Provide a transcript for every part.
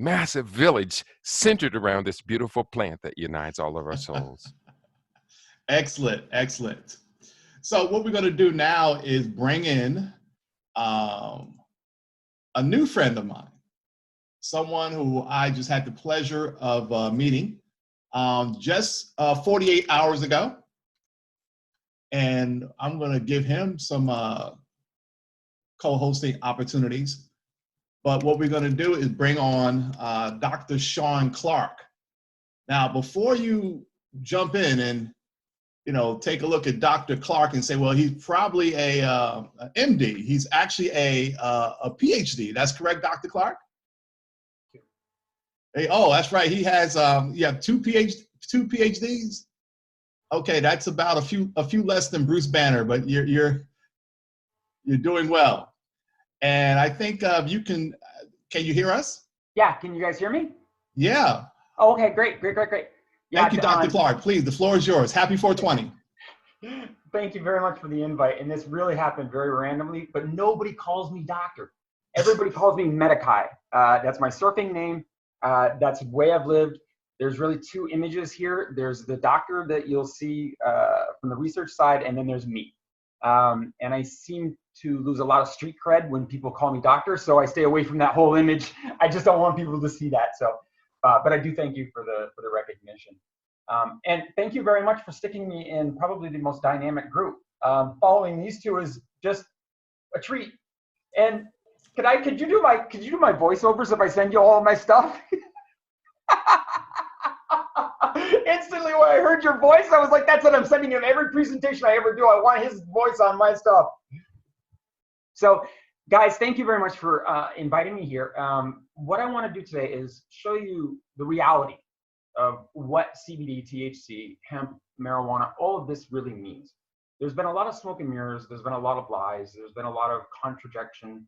massive village centered around this beautiful plant that unites all of our souls. Excellent, excellent. So what we're going to do now is bring in a new friend of mine, someone who I just had the pleasure of meeting just 48 hours ago. And I'm going to give him some co-hosting opportunities. But what we're going to do is bring on Dr. Sean Clark. Now, before you jump in and take a look at Dr. Clark and say, well, he's probably a MD. He's actually a PhD. That's correct, Dr. Clark? Hey, oh, that's right. He has two PhDs. Okay, that's about a few less than Bruce Banner, but you're doing well. And I think you can you hear us? Yeah, can you guys hear me? Yeah. Oh, okay, great. Yeah, thank you, Dr. Clark. Please, the floor is yours. Happy 420. Thank you very much for the invite. And this really happened very randomly, but nobody calls me doctor. Everybody calls me Medikai. That's my surfing name. That's the way I've lived. There's really two images here. There's the doctor that you'll see from the research side, and then there's me. And I seem to lose a lot of street cred when people call me doctor, so I stay away from that whole image. I just don't want people to see that. So, but I do thank you for the recognition. And thank you very much for sticking me in probably the most dynamic group. Following these two is just a treat. And could you do my voiceovers if I send you all of my stuff? Instantly when I heard your voice, I was like, that's what I'm sending him every presentation I ever do. I want his voice on my stuff. So guys, thank you very much for inviting me here. What I want to do today is show you the reality of what CBD, THC, hemp, marijuana, all of this really means. There's been a lot of smoke and mirrors. There's been a lot of lies. There's been a lot of contradiction.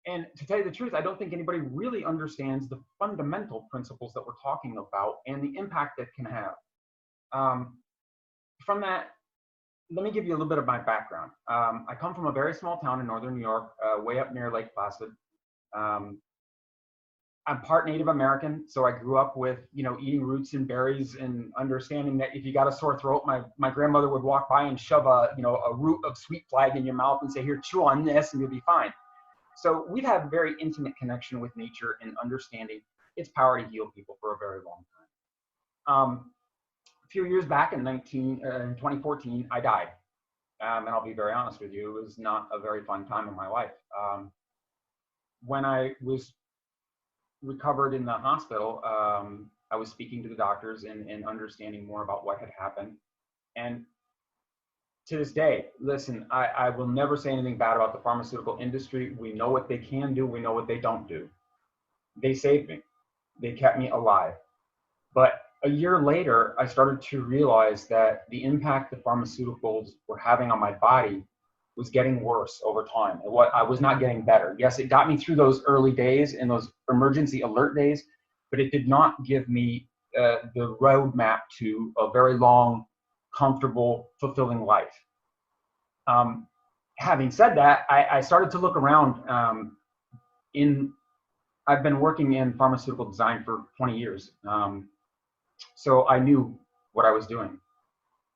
And to tell you the truth, I don't think anybody really understands the fundamental principles that we're talking about and the impact that can have. From that, let me give you a little bit of my background. I come from a very small town in northern New York, way up near Lake Placid. I'm part Native American, so I grew up with, eating roots and berries and understanding that if you got a sore throat, my grandmother would walk by and shove a root of sweet flag in your mouth and say, here, chew on this and you'll be fine. So we've had a very intimate connection with nature and understanding its power to heal people for a very long time. A few years back in 2014, I died. And I'll be very honest with you, it was not a very fun time in my life. When I was recovered in the hospital, I was speaking to the doctors and understanding more about what had happened. And to this day, listen, I will never say anything bad about the pharmaceutical industry. We know what they can do. We know what they don't do. They saved me. They kept me alive. But a year later, I started to realize that the impact the pharmaceuticals were having on my body was getting worse over time. I was not getting better. Yes, it got me through those early days and those emergency alert days, but it did not give me the roadmap to a very long, comfortable, fulfilling life. Having said that, I started to look around. I've been working in pharmaceutical design for 20 years. So I knew what I was doing.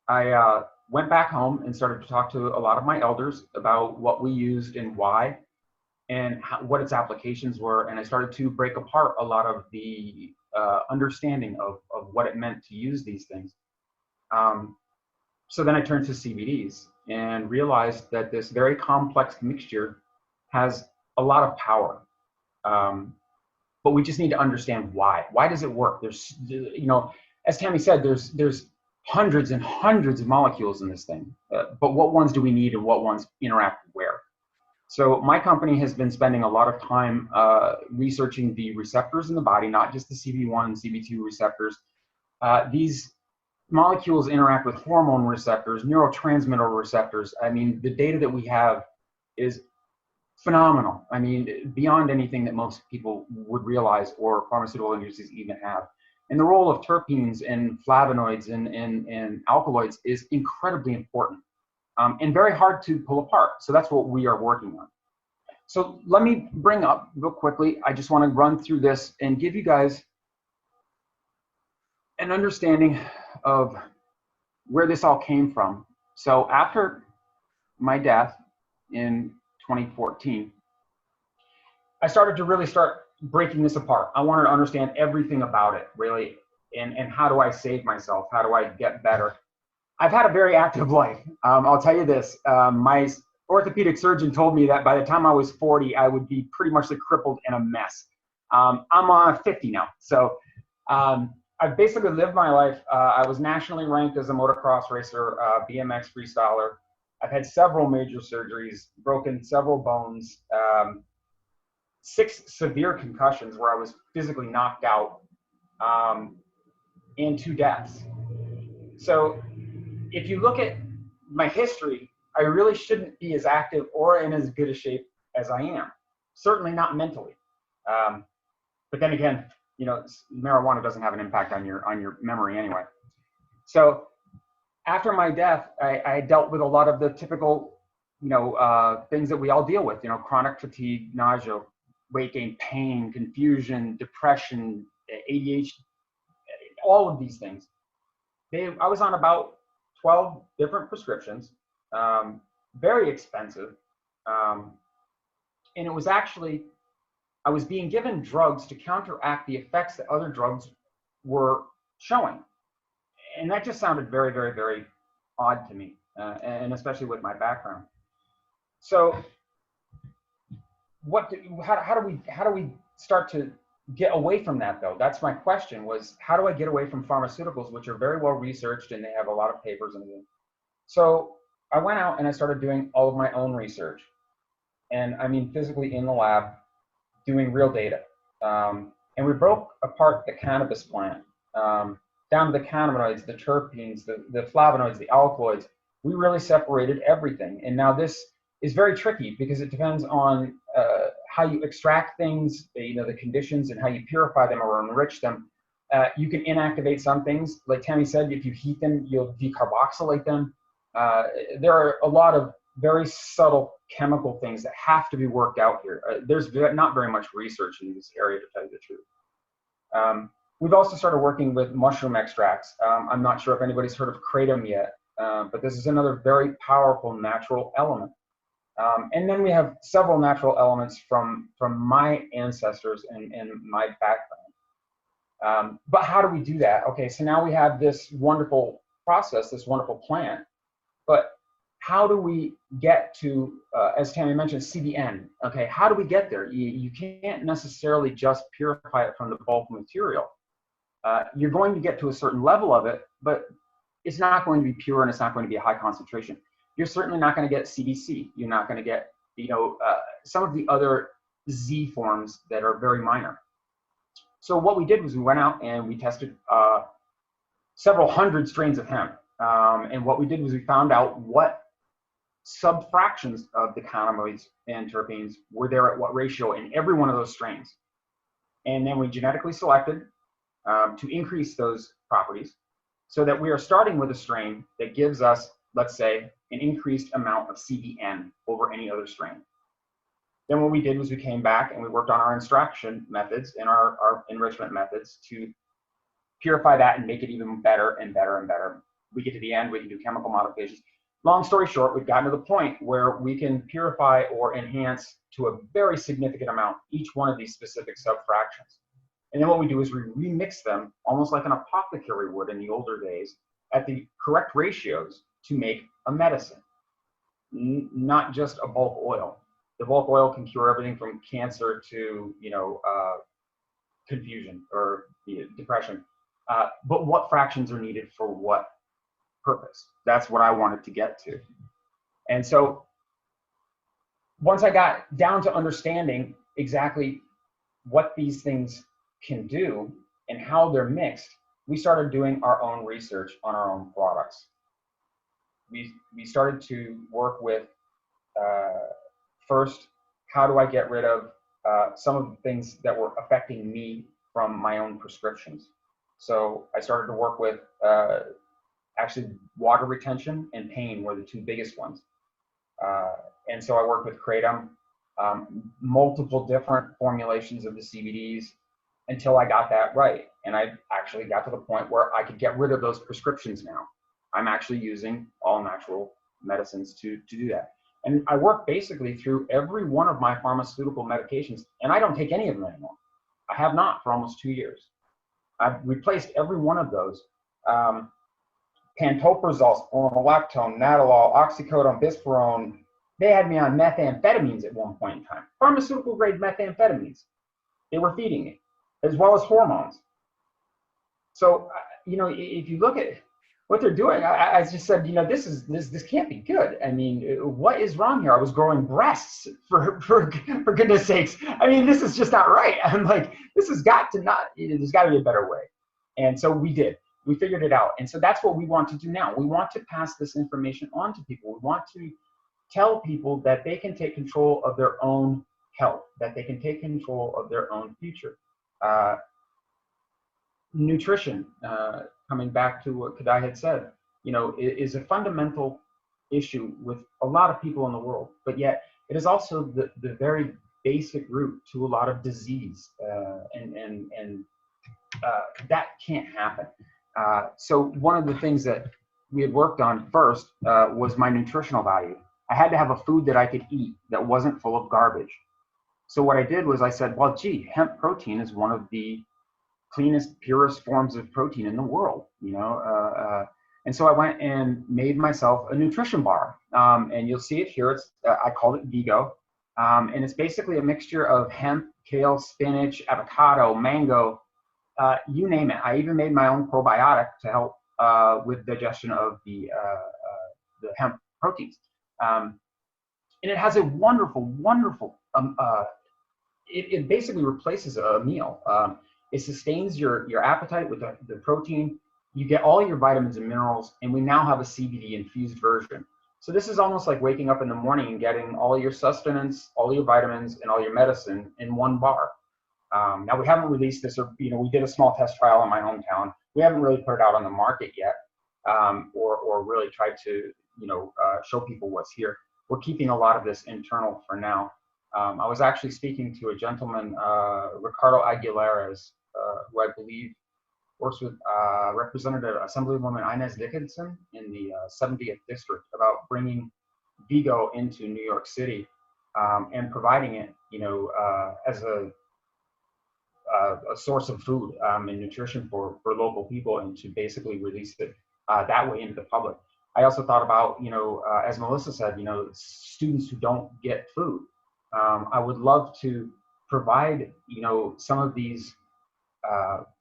I went back home and started to talk to a lot of my elders about what we used and why, and what its applications were. And I started to break apart a lot of the understanding of what it meant to use these things. So then I turned to CBDs and realized that this very complex mixture has a lot of power. But we just need to understand why. Why does it work? There's, as Tammy said, there's hundreds and hundreds of molecules in this thing. But what ones do we need and what ones interact where? So my company has been spending a lot of time researching the receptors in the body, not just the CB1 and CB2 receptors. These molecules interact with hormone receptors, neurotransmitter receptors. I mean, the data that we have is phenomenal. I mean, beyond anything that most people would realize or pharmaceutical industries even have. And the role of terpenes and flavonoids and alkaloids is incredibly important and very hard to pull apart. So that's what we are working on. So let me bring up real quickly, I just want to run through this and give you guys an understanding of where this all came from. So after my death in 2014, I started to really start breaking this apart. I wanted to understand everything about it, really, and how do I save myself? How do I get better? I've had a very active life. I'll tell you this, my orthopedic surgeon told me that by the time I was 40, I would be pretty much crippled and a mess. I'm on 50 now. So I've basically lived my life. I was nationally ranked as a motocross racer, BMX freestyler. I've had several major surgeries, broken several bones, 6 severe concussions where I was physically knocked out, and 2 deaths. So if you look at my history, I really shouldn't be as active or in as good a shape as I am. Certainly not mentally. But then again, you know, marijuana doesn't have an impact on your memory anyway. So after my death, I dealt with a lot of the typical, you know, things that we all deal with, you know, chronic fatigue, nausea, weight gain, pain, confusion, depression, ADHD, all of these things. I was on about 12 different prescriptions, very expensive. And it was actually, I was being given drugs to counteract the effects that other drugs were showing. And that just sounded very, very, very odd to me, and especially with my background. So how do we start to get away from that, though? That's my question, was how do I get away from pharmaceuticals, which are very well researched and they have a lot of papers in them. So I went out and I started doing all of my own research. And I mean, physically in the lab, doing real data. And we broke apart the cannabis plant, down to the cannabinoids, the terpenes, the flavonoids, the alkaloids. We really separated everything. And now this is very tricky because it depends on how you extract things, you know, the conditions and how you purify them or enrich them. You can inactivate some things. Like Tammy said, if you heat them, you'll decarboxylate them. There are a lot of very subtle chemical things that have to be worked out here. There's not very much research in this area, to tell you the truth. We've also started working with mushroom extracts. I'm not sure if anybody's heard of kratom yet, but this is another very powerful natural element. And then we have several natural elements from my ancestors and my background. But how do we do that? Okay, so now we have this wonderful process, this wonderful plant, but how do we get to, as Tammy mentioned, CBN? Okay, how do we get there? You can't necessarily just purify it from the bulk material. You're going to get to a certain level of it, but it's not going to be pure and it's not going to be a high concentration. You're certainly not going to get CBC. You're not going to get, you know, some of the other Z forms that are very minor. So what we did was we went out and we tested several hundred strains of hemp. And what we did was we found out what subfractions of the cannabinoids and terpenes were there at what ratio in every one of those strains. And then we genetically selected to increase those properties so that we are starting with a strain that gives us, let's say, an increased amount of CBN over any other strain. Then what we did was we came back and we worked on our extraction methods and our enrichment methods to purify that and make it even better and better and better. We get to the end, we can do chemical modifications. Long story short, we've gotten to the point where we can purify or enhance to a very significant amount each one of these specific subfractions. And then what we do is we remix them almost like an apothecary would in the older days at the correct ratios to make a medicine, not just a bulk oil. The bulk oil can cure everything from cancer to, you know, confusion or depression. But what fractions are needed for what purpose? That's what I wanted to get to. And so once I got down to understanding exactly what these things can do and how they're mixed, we started doing our own research on our own products. We started to work with, first, how do I get rid of some of the things that were affecting me from my own prescriptions? So I started to work with actually water retention and pain were the 2 biggest ones. And so I worked with kratom, multiple different formulations of the CBDs until I got that right. And I actually got to the point where I could get rid of those prescriptions now. I'm actually using all natural medicines to do that. And I work basically through every one of my pharmaceutical medications, and I don't take any of them anymore. I have not for almost 2 years. I've replaced every one of those. Pantoprazole, spironolactone, nadolol, oxycodone, bispirone. They had me on methamphetamines at one point in time. Pharmaceutical grade methamphetamines. They were feeding me, as well as hormones. So, you know, if you look at what they're doing, I just said, you know, this can't be good. I mean, what is wrong here? I was growing breasts for goodness sakes. I mean, this is just not right. I'm like, this has got to not, there's got to be a better way. And so we did. We figured it out. And so that's what we want to do now. We want to pass this information on to people. We want to tell people that they can take control of their own health, that they can take control of their own future. Nutrition, coming back to what Kadai had said, you know, is a fundamental issue with a lot of people in the world, but yet it is also the very basic root to a lot of disease, and that can't happen. So one of the things that we had worked on first was my nutritional value. I had to have a food that I could eat that wasn't full of garbage. So what I did was I said, well, gee, hemp protein is one of the cleanest, purest forms of protein in the world, you know. And so I went and made myself a nutrition bar. And you'll see it here. It's I called it Vigo. And it's basically a mixture of hemp, kale, spinach, avocado, mango, you name it. I even made my own probiotic to help with digestion of the hemp proteins. And it has a wonderful, wonderful, it basically replaces a meal. It sustains your appetite with the protein. You get all your vitamins and minerals, and we now have a CBD infused version. So this is almost like waking up in the morning and getting all your sustenance, all your vitamins, and all your medicine in one bar. Now we haven't released this, or you know, we did a small test trial in my hometown. We haven't really put it out on the market yet, or really tried to, you know, show people what's here. We're keeping a lot of this internal for now. I was actually speaking to a gentleman, Ricardo Aguilares, who I believe works with Representative Assemblywoman Inez Dickinson in the 70th district about bringing Vigo into New York City and providing it, you know, as a source of food and nutrition for local people, and to basically release it that way into the public. I also thought about, you know, as Melissa said, you know, students who don't get food. I would love to provide, you know, some of these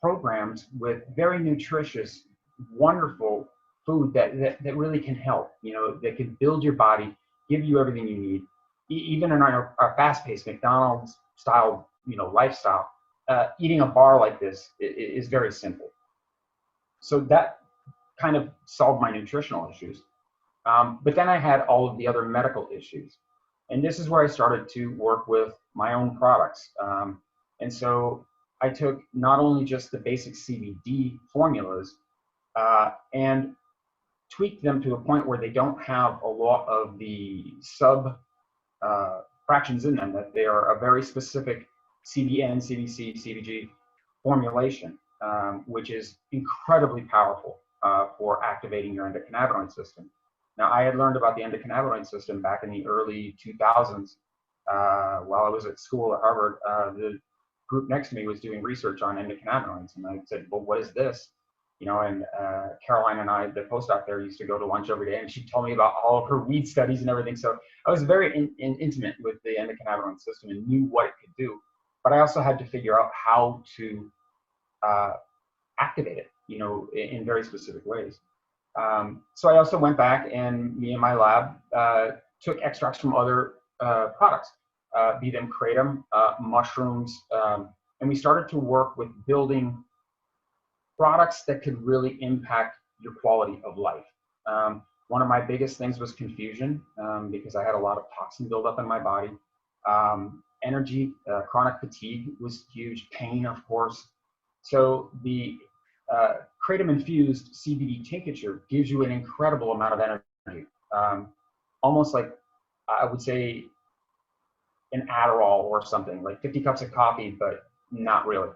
programs with very nutritious, wonderful food that really can help, you know, that can build your body, give you everything you need. Even in our fast-paced McDonald's style, you know, lifestyle, eating a bar like this is very simple. So that kind of solved my nutritional issues. But then I had all of the other medical issues. And this is where I started to work with my own products. And so I took not only just the basic CBD formulas and tweaked them to a point where they don't have a lot of the sub fractions in them, that they are a very specific CBN, CBC, CBG formulation, which is incredibly powerful for activating your endocannabinoid system. Now, I had learned about the endocannabinoid system back in the early 2000s while I was at school at Harvard. The group next to me was doing research on endocannabinoids, and I said, well, what is this? You know, and Caroline and I, the postdoc there, used to go to lunch every day, and she'd tell me about all of her weed studies and everything. So I was very intimate with the endocannabinoid system and knew what it could do. But I also had to figure out how to activate it, you know, in very specific ways. So I also went back, and me and my lab took extracts from other products, be them kratom, mushrooms, and we started to work with building products that could really impact your quality of life. One of my biggest things was confusion, because I had a lot of toxin buildup in my body. Energy, chronic fatigue was huge, pain, of course. So the kratom infused CBD tincture gives you an incredible amount of energy, almost like, I would say, an Adderall or something, like 50 cups of coffee, but not really.